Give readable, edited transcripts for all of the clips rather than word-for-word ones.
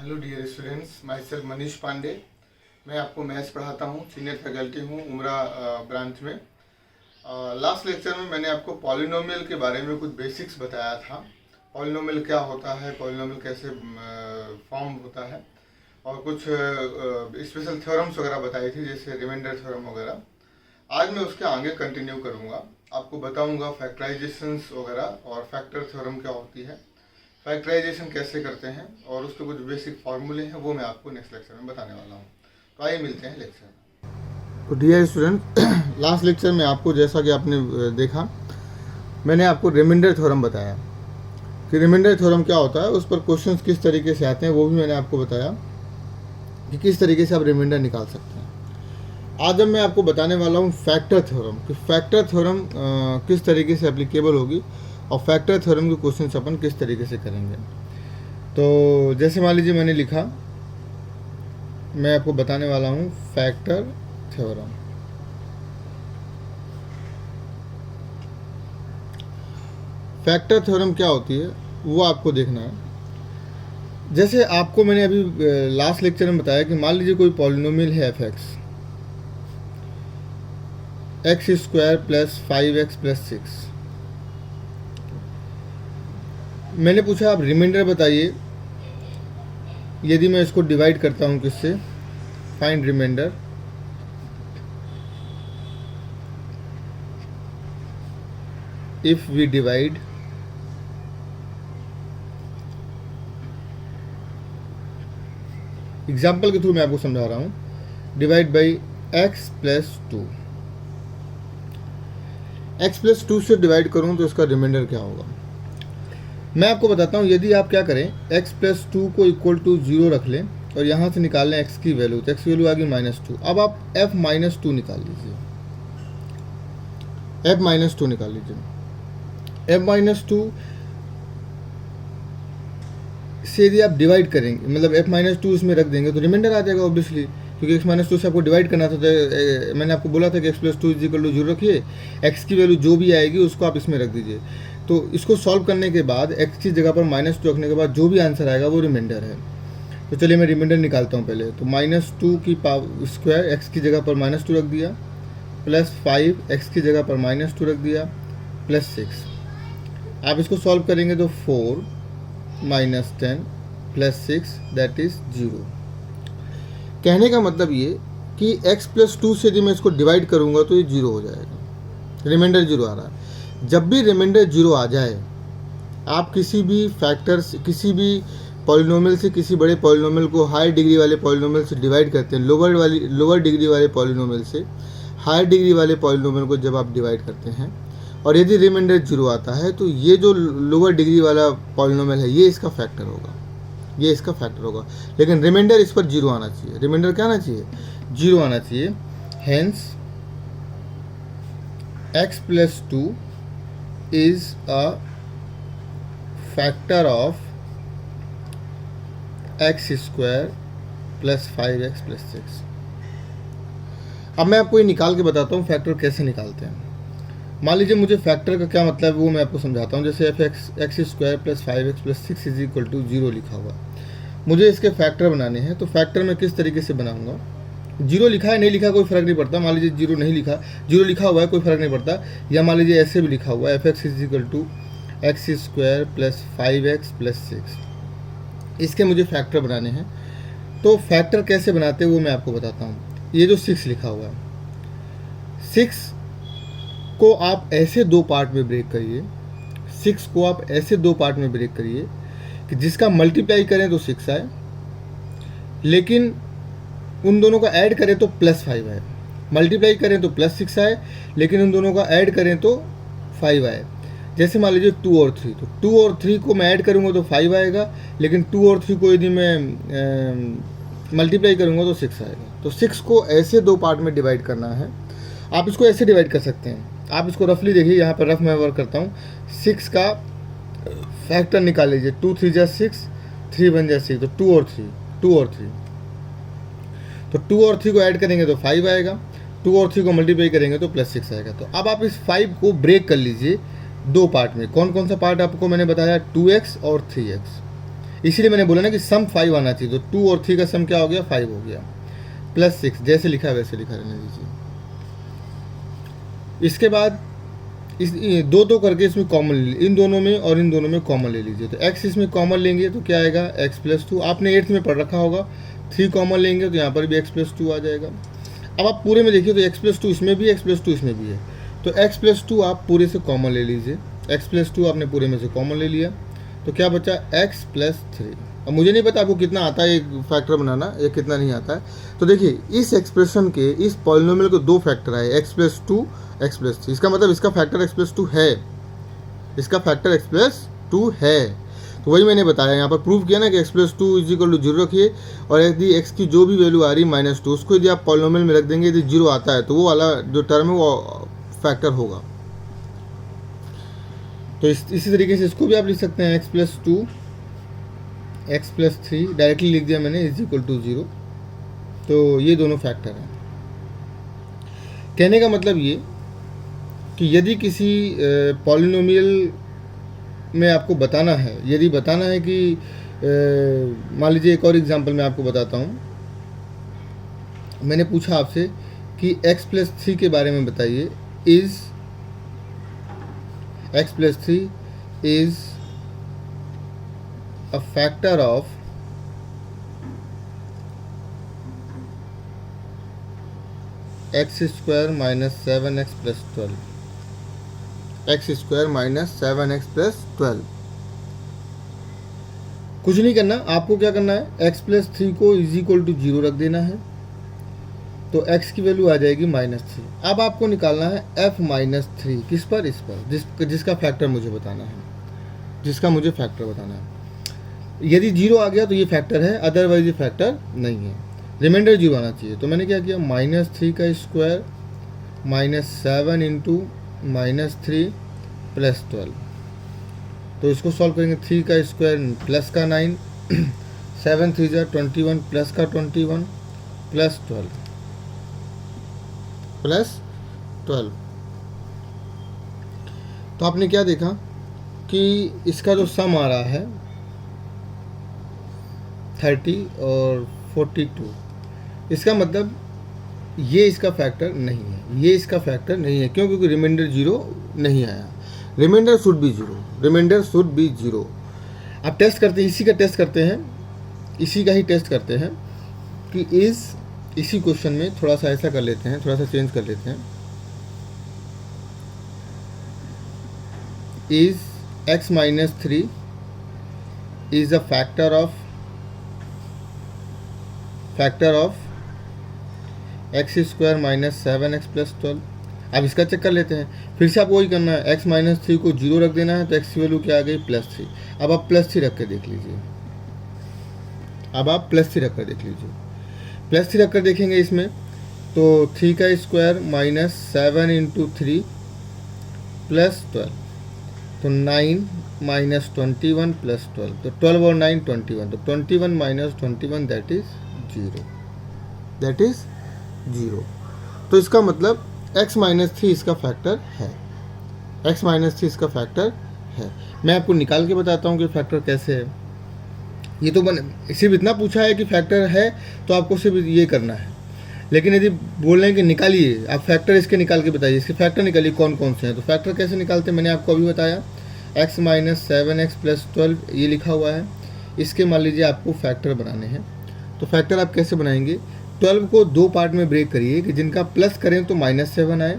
Hello dear students, myself Manish Pandey. मैं आपको maths पढ़ाता हूँ, सीनियर फैकल्टी हूँ उमरा ब्रांच में। लास्ट लेक्चर में मैंने आपको पॉलिनोमियल के बारे में कुछ बेसिक्स बताया था। पॉलिनोमियल क्या होता है, पॉलिनोमियल कैसे फॉर्म होता है, और कुछ स्पेशल थ्योरम्स वगैरह बताई थी, जैसे रिमाइंडर थ्योरम वगैरह। आज मैं उसके आगे कंटिन्यू करूँगा, आपको बताऊँगा फैक्टराइजेशंस वगैरह और फैक्टर थ्योरम क्या होती है, फैक्टराइजेशन कैसे करते हैं, और उसके कुछ बेसिक फार्मूले हैं, वो मैं आपको नेक्स्ट लेक्चर में बताने वाला हूँ। तो आइए मिलते हैं लेक्चर में। तो डियर स्टूडेंट, लास्ट लेक्चर में आपको, जैसा कि आपने देखा, मैंने आपको रिमाइंडर थ्योरम बताया कि रिमाइंडर थ्योरम क्या होता है, उस पर क्वेश्चंस किस तरीके से आते हैं, वो भी मैंने आपको बताया कि किस तरीके से आप रिमाइंडर निकाल सकते हैं। आज अब मैं आपको बताने वाला हूँ फैक्टर थ्योरम कि फैक्टर थ्योरम किस तरीके से एप्लीकेबल होगी और फैक्टर थ्योरम के क्वेश्चन अपन किस तरीके से करेंगे। तो जैसे मान लीजिए मैंने लिखा, मैं आपको बताने वाला हूँ फैक्टर थ्योरम। फैक्टर थ्योरम क्या होती है वो आपको देखना है। जैसे आपको मैंने अभी लास्ट लेक्चर में बताया कि मान लीजिए कोई पॉलिनोमियल है F x square plus 5x plus 6। मैंने पूछा आप रिमाइंडर बताइए, यदि मैं इसको डिवाइड करता हूँ किससे, find remainder. If we divide example के थ्रू मैं आपको समझा रहा हूँ, divide by x plus 2। x plus 2 से डिवाइड करूँ तो इसका रिमाइंडर क्या होगा। मैं आपको बताता हूँ, यदि आप क्या करें, x प्लस 2 को इक्वल टू 0 रख लें और यहाँ से निकाल लें x की वैल्यू, तो x की वैल्यू आ गई -2। अब आप f माइनस 2 निकाल लीजिए, f माइनस 2 निकाल लीजिए। f माइनस 2 से यदि आप डिवाइड करेंगे, मतलब f माइनस 2 इसमें रख देंगे तो रिमाइंडर आ जाएगा ऑब्वियसली, क्योंकि x माइनस 2 से आपको डिवाइड करना था। तो मैंने आपको बोला था कि x plus 2 is equal to 0 रखिए, x की वैल्यू जो भी आएगी उसको आप इसमें रख दीजिए। तो इसको सॉल्व करने के बाद x की जगह पर -2 रखने के बाद जो भी आंसर आएगा वो रिमाइंडर है। तो चलिए मैं रिमाइंडर निकालता हूँ पहले। तो -2 की पावर स्क्वायर, x की जगह पर -2 रख दिया, प्लस 5 x की जगह पर -2 रख दिया, प्लस 6। आप इसको सॉल्व करेंगे तो 4 - 10 प्लस 6 दैट इज 0। कहने का मतलब ये कि x प्लस 2 से यदि मैं इसको डिवाइड करूँगा तो ये 0 हो जाएगा, रिमाइंडर 0 आ रहा है। जब भी रिमाइंडर 0 आ जाए, आप किसी भी फैक्टर से, किसी भी पॉलिनोमियल से किसी बड़े पॉलिनोमियल को हायर डिग्री वाले पॉलिनोमियल से डिवाइड करते हैं, लोअर डिग्री वाले पॉलिनोमियल से हायर डिग्री वाले पॉलिनोमियल को जब आप डिवाइड करते हैं और यदि रिमाइंडर 0 आता है, तो ये जो लोअर डिग्री वाला पॉलिनोमियल है ये इसका फैक्टर होगा, ये इसका फैक्टर होगा। लेकिन रिमाइंडर इस पर 0 आना चाहिए। रिमाइंडर क्या आना चाहिए? 0 आना चाहिए। Hence x plus 2 is a factor of x square plus 5x plus 6। अब मैं आपको ये निकाल के बताता हूँ फैक्टर कैसे निकालते हैं। मान लीजिए मुझे फैक्टर का क्या मतलब है वो मैं आपको समझाता हूँ। जैसे x square plus 5x plus 6 is equal to 0 लिखा हुआ, मुझे इसके फैक्टर बनाने हैं। तो फैक्टर मैं किस तरीके से बनाऊंगा, 0 लिखा है नहीं लिखा कोई फ़र्क नहीं पड़ता। मान लीजिए 0 नहीं लिखा, 0 लिखा हुआ है कोई फ़र्क नहीं पड़ता, या मान लीजिए ऐसे भी लिखा हुआ है f(x) is equal to x square plus 5x plus 6। इसके मुझे फैक्टर बनाने हैं। तो फैक्टर कैसे बनाते हैं वो मैं आपको बताता हूँ। ये जो 6 लिखा हुआ है, 6 को आप ऐसे दो पार्ट में ब्रेक करिए, 6 को आप ऐसे दो पार्ट में ब्रेक करिए कि जिसका मल्टीप्लाई करें तो 6 आए, लेकिन उन दोनों का ऐड करें तो +5 आए। मल्टीप्लाई करें तो +6 आए, लेकिन उन दोनों का ऐड करें तो 5 आए। जैसे मान लीजिए 2 और 3, तो 2 और 3 को मैं ऐड करूँगा तो 5 आएगा, लेकिन 2 और 3 को यदि मैं मल्टीप्लाई करूँगा तो 6 आएगा। तो 6 को ऐसे दो पार्ट में डिवाइड करना है। आप इसको ऐसे डिवाइड कर सकते हैं। आप इसको रफली देखिए, यहाँ पर रफ मैं वर्क करता हूँ। 6 का फैक्टर निकाल लीजिए, 2 3 जा 6, 3 1 जा 6, तो 2 और 3, 2 और 3, तो 2 और 3 को ऐड करेंगे तो 5 आएगा, 2 और 3 को मल्टीप्लाई करेंगे तो +6 आएगा। तो अब आप इस 5 को ब्रेक कर लीजिए दो पार्ट में। कौन कौन सा पार्ट आपको मैंने बताया, 2x और 3x। इसीलिए मैंने बोला ना कि सम 5 आना चाहिए, तो 2 और 3 का सम क्या हो गया, 5 हो गया, प्लस 6, जैसे लिखा है वैसे लिखा रहने दीजिए। इसके बाद इस दो दो करके इसमें कॉमन ले लीजिए, इन दोनों में और इन दोनों में कॉमन ले लीजिए। तो x इसमें कॉमन लेंगे तो क्या आएगा, x प्लस 2, आपने 8th में पढ़ रखा होगा। 3 कॉमन लेंगे तो यहाँ पर भी x प्लस 2 आ जाएगा। अब आप पूरे में देखिए तो x प्लस 2 इसमें भी, x प्लस 2 इसमें भी है, तो x प्लस 2 आप पूरे से कॉमन ले लीजिए। x प्लस 2 आपने पूरे में से कॉमन ले लिया, तो क्या बचा, x प्लस 3। अब मुझे नहीं पता आपको कितना आता है एक फैक्टर बनाना या कितना नहीं आता है। तो देखिए इस एक्सप्रेशन के, इस पॉलिनोमियल को 2 फैक्टर आए, x प्लस 2, x प्लस 3। इसका मतलब इसका फैक्टर x प्लस 2 है, इसका फैक्टर x प्लस 2 है। तो वही मैंने बताया, यहाँ पर प्रूव किया ना कि x plus 2 is equal to 0 रखिए, और यदि x की जो भी वैल्यू आ रही है -2, उसको यदि आप पॉलिनोमियल में रख देंगे, यदि 0 आता है तो वो वाला जो टर्म है वो फैक्टर होगा। तो इसी तरीके से इसको भी आप लिख सकते हैं, x plus 2, x plus 3 directly लिख दिया मैंने, इज इक्वल टू 0। तो ये दोनों फैक्टर हैं। कहने का मतलब ये कि यदि किसी पॉलिनोमियल में आपको बताना है, यदि बताना है कि मान लीजिए एक और एग्जांपल मैं आपको बताता हूँ। मैंने पूछा आपसे कि x प्लस 3 के बारे में बताइए, is x plus 3 is a factor of x square minus 7x plus 12, x square minus 7x plus 12। कुछ नहीं करना, आपको क्या करना है, x प्लस 3 को इज इक्वल टू 0 रख देना है, तो x की वैल्यू आ जाएगी -3। अब आपको निकालना है f माइनस 3, किस पर, इस पर, जिसका फैक्टर मुझे बताना है, जिसका मुझे फैक्टर बताना है। यदि 0 आ गया तो ये फैक्टर है, अदरवाइज ये फैक्टर नहीं है, रिमाइंडर 0 आना चाहिए। तो मैंने क्या किया, -3 का स्क्वायर -7 इंटू -3 प्लस 12। तो इसको सॉल्व करेंगे, 3 का स्क्वायर प्लस का 9, 7 3 जा 21 प्लस का 21 प्लस 12। तो आपने क्या देखा कि इसका जो सम आ रहा है 30 और 42, इसका मतलब ये इसका फैक्टर नहीं है, ये इसका फैक्टर नहीं है। क्यों, क्योंकि रिमाइंडर 0 नहीं आया। Remainder should be 0, remainder should be 0। आप टेस्ट करते हैं, इसी का टेस्ट करते हैं, इसी का ही टेस्ट करते हैं कि इसी क्वेश्चन में थोड़ा सा ऐसा कर लेते हैं, थोड़ा सा चेंज कर लेते हैं। Is x minus 3 is a factor of x square minus 7x plus 12। अब इसका चेक कर लेते हैं, फिर से आपको वही करना है, x माइनस 3 को 0 रख देना है, तो x की वैल्यू क्या आ गई, +3। अब आप +3 रख कर देख लीजिए, अब आप +3 रख कर देख लीजिए, +3 रख कर देखेंगे इसमें, तो 3 का स्क्वायर -7 इंटू 3 प्लस 12, तो 9 माइनस 21 प्लस 12, तो 12 और 9 21, तो 21 माइनस 21 दैट इज 0। तो इसका मतलब x माइनस 3 इसका फैक्टर है, x माइनस 3 इसका फैक्टर है। मैं आपको निकाल के बताता हूँ कि फैक्टर कैसे है। ये तो सिर्फ इतना पूछा है कि फैक्टर है, तो आपको सिर्फ ये करना है। लेकिन यदि बोल रहे हैं कि निकालिए, आप फैक्टर इसके निकाल के बताइए, इसके फैक्टर निकालिए कौन कौन से हैं। तो फैक्टर कैसे निकालते हैं मैंने आपको अभी बताया, x माइनस 7x प्लस 12 ये लिखा हुआ है, इसके मान लीजिए आपको फैक्टर बनाने हैं। तो फैक्टर आप कैसे बनाएंगे, 12 को 2 पार्ट में ब्रेक करिए कि जिनका प्लस करें तो -7 आए,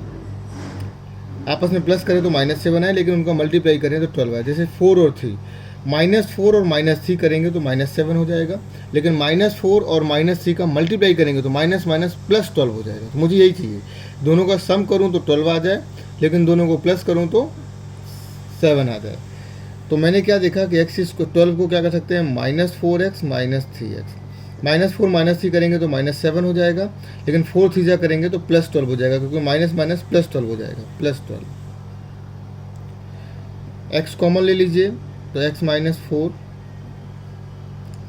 आपस में प्लस करें तो -7 आए, लेकिन उनका मल्टीप्लाई करें तो 12 आए। जैसे 4 और 3, -4 और -3 करेंगे तो -7 हो जाएगा, लेकिन -4 और -3 का मल्टीप्लाई करेंगे तो माइनस प्लस 12 हो जाएगा। तो मुझे यही चाहिए, दोनों का सम करूँ तो 12 आ जाए, लेकिन दोनों को प्लस करूँ तो 7 आ जाए। तो मैंने क्या देखा कि x को 12 को क्या कर सकते हैं, -4x -3x, -4 -3 करेंगे तो -7 हो जाएगा, लेकिन 4 3 करेंगे तो +12 हो जाएगा, क्योंकि +12 हो जाएगा, +12। x कॉमन ले लीजिए, तो x -4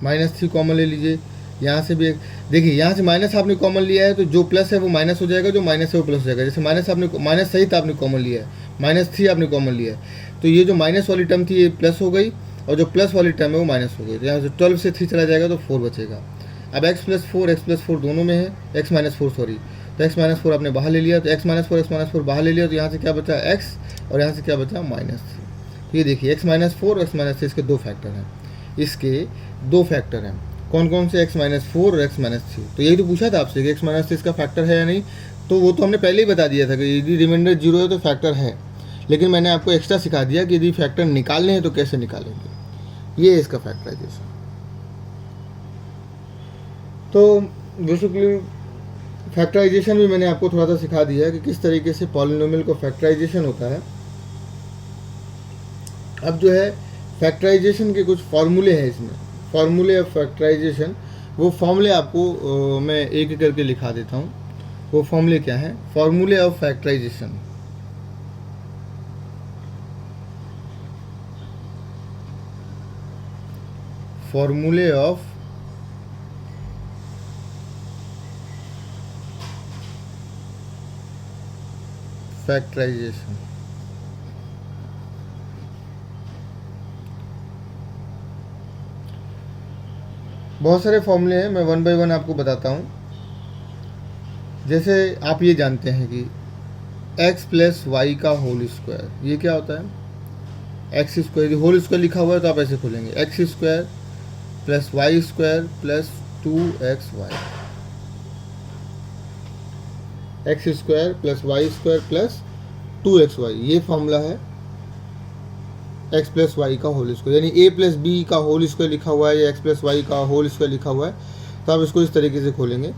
-3 कॉमन ले लीजिए, यहाँ से भी देखिए, यहाँ से माइनस आपने कॉमन लिया है तो जो प्लस है वो माइनस हो जाएगा, जो माइनस है वो प्लस हो जाएगा। जैसे माइनस सहित आपने कॉमन लिया है, -3 आपने कॉमन लिया है, तो ये जो माइनस वाली टर्म थी ये प्लस हो गई, और जो प्लस वाली टर्म है वो माइनस हो गई। तो यहाँ से 12 से 3 चला जाएगा तो 4 बचेगा। अब x प्लस 4 दोनों में है, x माइनस 4 सॉरी, तो x माइनस 4 आपने बाहर ले लिया, तो x माइनस 4 बाहर ले लिया, तो यहाँ से क्या बचा x और यहाँ से क्या बचा माइनस 3। तो ये देखिए x माइनस 4 और x माइनस 3 इसके दो फैक्टर हैं, इसके दो फैक्टर हैं। कौन कौन से? x माइनस 4 और x माइनस 3। तो यही तो पूछा था आपसे कि x माइनस 3 इसका फैक्टर है या नहीं, तो वो तो हमने पहले ही बता दिया था कि यदि रिमाइंडर 0 है तो फैक्टर है, लेकिन मैंने आपको एक्स्ट्रा सिखा दिया कि यदि फैक्टर निकालने हैं तो कैसे निकालेंगे। ये इसका फैक्टराइजेशन। तो बेसिकली फैक्टराइजेशन भी मैंने आपको थोड़ा सा सिखा दिया है कि किस तरीके से पॉलिनोमियल को फैक्टराइजेशन होता है। अब जो है फैक्टराइजेशन के कुछ फॉर्मूले हैं इसमें, फॉर्मूले ऑफ फैक्टराइजेशन। वो फॉर्मूले आपको मैं एक एक करके लिखा देता हूँ। वो फॉर्मूले क्या हैं? फॉर्मूले ऑफ फैक्टराइजेशन। फॉर्मूले ऑफ फैक्टराइजेशन। बहुत सारे फॉर्मूले हैं, मैं वन बाय वन आपको बताता हूँ। जैसे आप ये जानते हैं कि x प्लस वाई का होल स्क्वायर, ये क्या होता है? एक्स स्क्वायर, होल स्क्वायर लिखा हुआ है तो आप ऐसे खोलेंगे, x square plus y square plus 2xy, x square plus y square plus 2xy। ये फॉर्मूला है x प्लस वाई का होल स्क्वायर, यानी a प्लस बी का होल स्क्वायर लिखा हुआ है या x प्लस वाई का होल स्क्वायर लिखा हुआ है, तो आप इसको इस तरीके से खोलेंगे,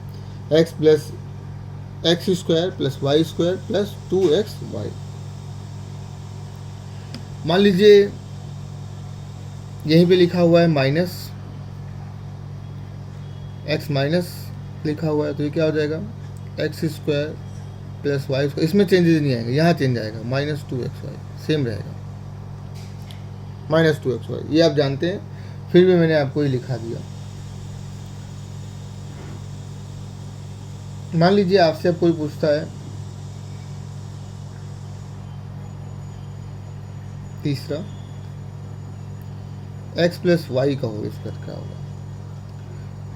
x square plus y square plus 2xy। मान लीजिए यहीं पे लिखा हुआ है माइनस x माइनस लिखा हुआ है, तो ये क्या हो जाएगा? X square plus y square, इसमें चेंजेस नहीं आएंगे, यहाँ चेंज आएगा माइनस 2xy, सेम रहेगा माइनस 2xy। ये आप जानते हैं, फिर भी मैंने आपको ये लिखा दिया। मान लीजिए आपसे अब कोई पूछता है तीसरा, x प्लस वाई का होल स्क्वायर क्या होगा?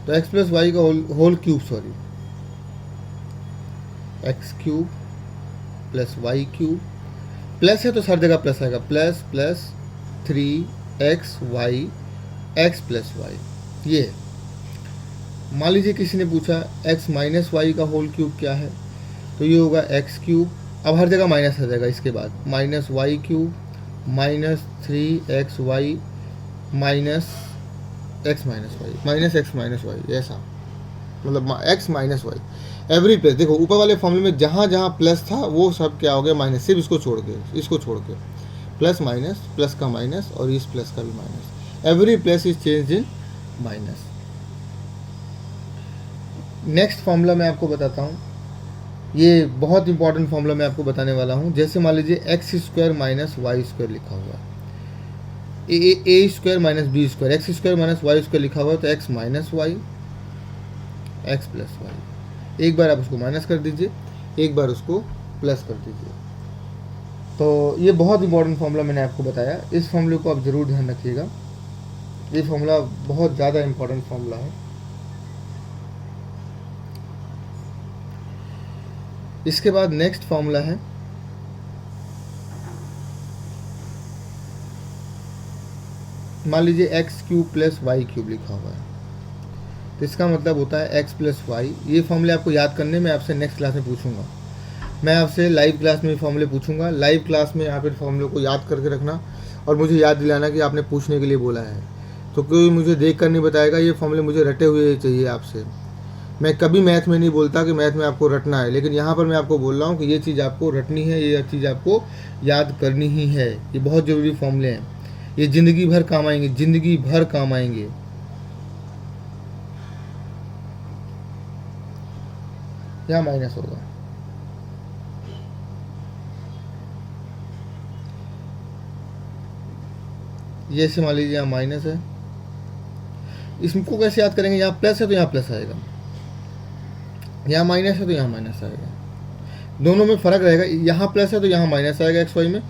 तो x प्लस वाई का whole cube, sorry, x cube plus Y cube, plus है तो हर जगह प्लस आएगा, plus plus 3xy x plus y. ये है। मान लीजिए किसी ने पूछा x माइनस वाई का होल क्यूब क्या है, तो ये होगा एक्स क्यूब, अब हर जगह माइनस आ जाएगा, इसके बाद minus y cube minus 3xy minus x minus y, minus x minus y, ऐसा मतलब x minus y. Every plus, देखो ऊपर वाले फॉर्मूले में जहाँ जहाँ प्लस था वो सब क्या हो गया? माइनस, सिर्फ इसको छोड़ के प्लस माइनस, प्लस का माइनस और इस प्लस का भी minus. Every plus is change in minus. Next formula मैं आपको बताता हूँ, ये बहुत इंपॉर्टेंट फॉर्मूला मैं आपको बताने वाला हूँ। जैसे मान लीजिए X square minus Y square लिखा हुआ है, A square minus B square, X square minus Y square लिखा हुआ है, तो X minus Y X plus Y. एक बार आप उसको माइनस कर दीजिए, एक बार उसको प्लस कर दीजिए। तो ये बहुत इंपॉर्टेंट फॉर्मूला मैंने आपको बताया, इस फॉर्मूले को आप ज़रूर ध्यान रखिएगा। ये फॉर्मूला बहुत ज़्यादा इंपॉर्टेंट फॉर्मूला है। इसके बाद नेक्स्ट फॉर्मूला है मान लीजिए x cube plus Y cube लिखा हुआ है, तो इसका मतलब होता है एक्स प्लस वाई। ये फॉर्मूले आपको याद करने में आपसे नेक्स्ट क्लास में पूछूंगा, मैं आपसे लाइव क्लास में फॉर्मूले पूछूंगा। लाइव क्लास में आप इन फॉर्मूले को याद करके रखना और मुझे याद दिलाना कि आपने पूछने के लिए बोला है। तो कोई मुझे देख कर नहीं बताएगा, ये फॉर्मूले मुझे रटे हुए चाहिए आपसे। मैं कभी मैथ में नहीं बोलता कि मैथ में आपको रटना है, लेकिन यहाँ पर मैं आपको बोल रहा हूँ कि ये चीज़ आपको रटनी है, ये चीज़ आपको याद करनी ही है। ये बहुत ज़रूरी फॉर्मूले हैं, ये ज़िंदगी भर काम आएंगे, ज़िंदगी भर काम आएंगे। यहाँ माइनस होगा, जैसे मान लीजिए यहाँ माइनस है, इसको कैसे याद करेंगे? यहाँ प्लस है तो यहाँ प्लस आएगा, यहाँ माइनस है तो यहाँ माइनस आएगा, दोनों में फ़र्क रहेगा। यहाँ प्लस है तो यहाँ माइनस आएगा एक्स वाई में,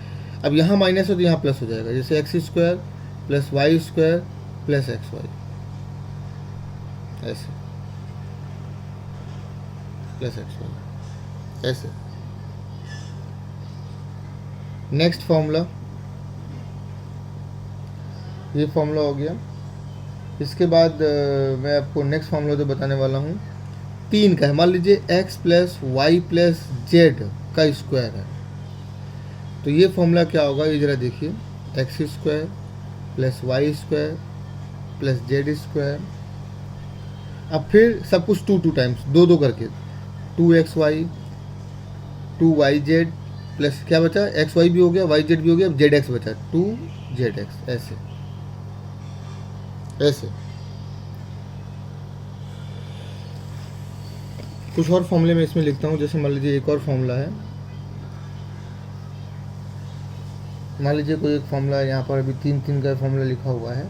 अब यहाँ माइनस है तो यहाँ प्लस हो जाएगा। जैसे x square plus y square plus x y, ऐसे प्लस एक्स वाई ऐसे। नेक्स्ट फॉर्मूला, ये फॉर्मूला हो गया। इसके बाद मैं आपको नेक्स्ट फॉर्मूला जो बताने वाला हूँ 3 का है। मान लीजिए x plus y plus z का स्क्वायर है, तो ये फॉर्मूला क्या होगा, ये ज़रा देखिए, x square plus y square plus z square, अब फिर सब कुछ 2 टाइम्स 2 करके 2xy 2yz प्लस क्या बचा, एक्स वाई भी हो गया, वाई जेड भी हो गया, अब जेड एक्स बचा 2zx, ऐसे ऐसे। कुछ और फॉर्मूले में इसमें लिखता हूँ, जैसे मान लीजिए एक और फॉर्मूला है, मान लीजिए कोई एक फॉर्मूला है, यहाँ पर अभी 3 का फॉर्मूला लिखा हुआ है।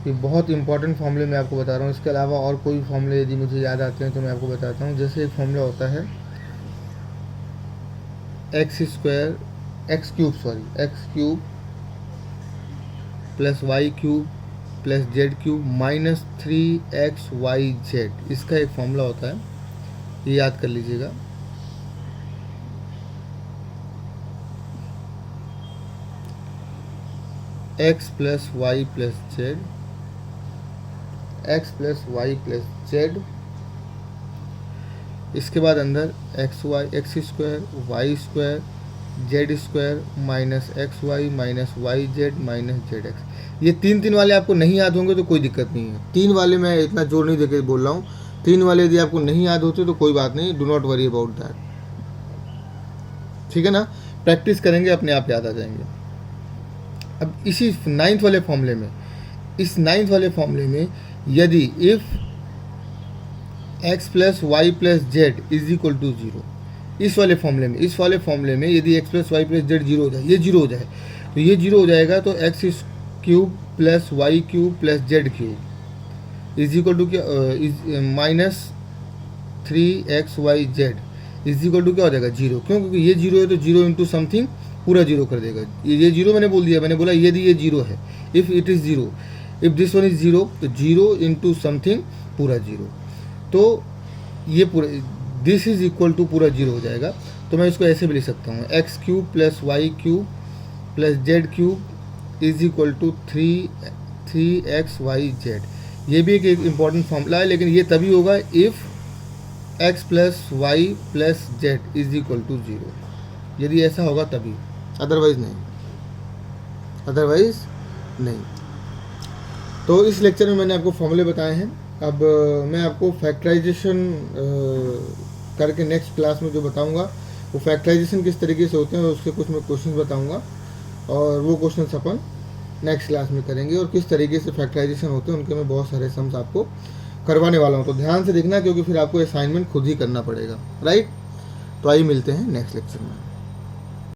ये बहुत इंपॉर्टेंट फॉर्मूले मैं आपको बता रहा हूँ। इसके अलावा और कोई फॉर्मूले यदि मुझे याद आते हैं तो मैं आपको बताता हूँ। जैसे एक फॉर्मूला होता है x cube plus Y cube plus Z cube minus 3xyz, इसका एक फॉर्मूला होता है, ये याद कर लीजिएगा। x plus y plus z, x plus y plus z, इसके बाद अंदर x square y square z square minus x y minus y z minus z x. ये 3 वाले आपको नहीं याद होंगे तो कोई दिक्कत नहीं है। 3 वाले मैं इतना जोर नहीं देकर बोल रहा हूँ, 3 वाले यदि आपको नहीं याद होते तो कोई बात नहीं, do not worry about that, ठीक है ना। प्रैक्टिस करेंगे अपने आप याद आ जाएंगे। अब इसी 9th वाले फॉर्मूले में, इस 9th वाले फॉर्मूले में यदि if x plus y plus z is equal to 0, इस वाले फॉर्मूले में यदि x plus y plus z 0 हो जाए, ये 0 हो जाए, तो ये 0 हो जाएगा, तो X cube plus Y cube plus Z cube is equal to क्या, minus 3xyz is equal to क्या हो जाएगा 0। क्यों, क्योंकि ये 0 है तो 0 इंटू समथिंग पूरा 0 कर देगा। ये 0 मैंने बोल दिया, मैंने बोला यदि ये 0 है, if it is 0, if this one is 0, तो 0 इंटू समथिंग पूरा 0, तो ये पूरा दिस इज इक्वल टू पूरा 0 हो जाएगा। तो मैं इसको ऐसे भी लिख सकता हूँ, x cube plus Y cube plus Z cube is equal to 3xyz। ये भी एक इम्पॉर्टेंट फॉर्मूला है, लेकिन ये तभी होगा if x plus y plus z is equal to 0, यदि ऐसा होगा तभी, अदरवाइज नहीं। तो इस लेक्चर में मैंने आपको फॉर्मूले बताए हैं। अब मैं आपको फैक्टराइजेशन करके नेक्स्ट क्लास में जो बताऊंगा, वो फैक्टराइजेशन किस तरीके से होते हैं और उसके कुछ मैं क्वेश्चन बताऊंगा, और वो क्वेश्चन अपन नेक्स्ट क्लास में करेंगे, और किस तरीके से फैक्टराइजेशन होते हैं उनके मैं बहुत सारे सम्स आपको करवाने वाला हूँ। तो ध्यान से देखना, क्योंकि फिर आपको असाइनमेंट खुद ही करना पड़ेगा, राइट। तो आइए मिलते हैं नेक्स्ट लेक्चर में।